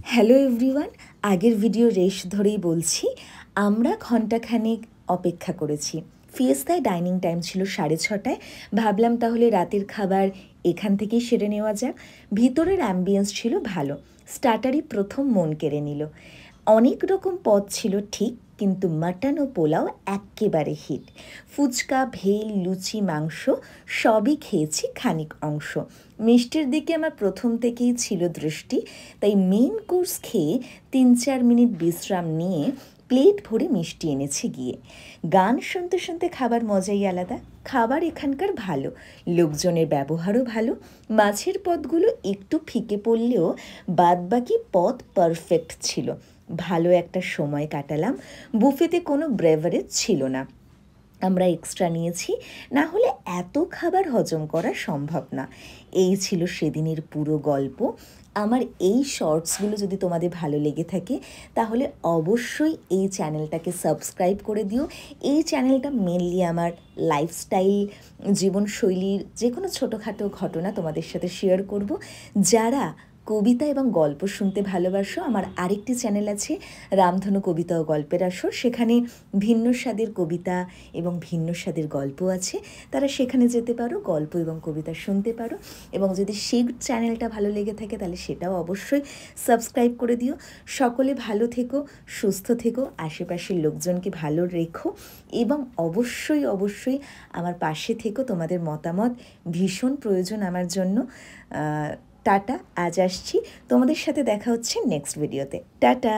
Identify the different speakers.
Speaker 1: Hello everyone, আগের video রেশ ধরেই বলছি আমরা ঘণ্টাখানেক অপেক্ষা করেছি। ফিয়েস্তায় ডাইনিং টাইম ছিল 6:30টায়। ভাবলাম তাহলে রাতের খাবার এখান থেকেই সেরে নেওয়া যাক। ভিতরের অ্যাম্বিয়েন্স ছিল ভালো, স্টার্টারই প্রথম মন কেড়ে নিল। অনেক রকম পদ ছিল ঠিক, কিন্তু মাটন ও পোলাও এক্কেবারে হিট। ফুচকা, ভেল, লুচি, মাংস সবই খেয়েছি খানিক অংশ। মিষ্টির দিকে আমার প্রথম থেকেই ছিল দৃষ্টি, তাই মেন কোর্স খেয়ে 3-4 মিনিট বিশ্রাম নিয়ে প্লেট ভরে মিষ্টি এনেছি গিয়ে। গান শুনতে শুনতে খাবার মজাই আলাদা। খাবার এখানকার ভালো, লোকজনের ব্যবহারও ভালো। মাছের পদগুলো একটু ফিকে পড়লেও বাদবাকি পদ পারফেক্ট ছিল। ভালো একটা সময় কাটালাম। বুফেতে কোনো ব্রেভারেজ ছিল না, আমরা এক্সট্রা নিয়েছি, না হলে এত খাবার হজম করা সম্ভব না। এই ছিল সেদিনের পুরো গল্প। আমার এই শর্টসগুলো যদি তোমাদের ভালো লেগে থাকে তাহলে অবশ্যই এই চ্যানেলটাকে সাবস্ক্রাইব করে দিও। এই চ্যানেলটা মেনলি আমার লাইফস্টাইল, জীবনশৈলীর যে কোনো ছোটোখাটো ঘটনা তোমাদের সাথে শেয়ার করব। যারা কবিতা এবং গল্প শুনতে ভালোবাসো, আমার আরেকটি চ্যানেল আছে রামধনু কবিতা ও গল্পের আসর, সেখানে ভিন্ন স্বাদের কবিতা এবং ভিন্ন স্বাদের গল্প আছে। তারা সেখানে যেতে পারো, গল্প এবং কবিতা শুনতে পারো। এবং যদি সেই চ্যানেলটা ভালো লেগে থাকে তাহলে সেটাও অবশ্যই সাবস্ক্রাইব করে দিও। সকলে ভালো থেকো, সুস্থ থেকো, আশেপাশের লোকজনকে ভালো রেখো এবং অবশ্যই অবশ্যই আমার পাশে থেকো। তোমাদের মতামত ভীষণ প্রয়োজন আমার জন্য। টাটা, আজ আসছি। তোমাদের সাথে দেখা হচ্ছে নেক্সট ভিডিওতে। টাটা।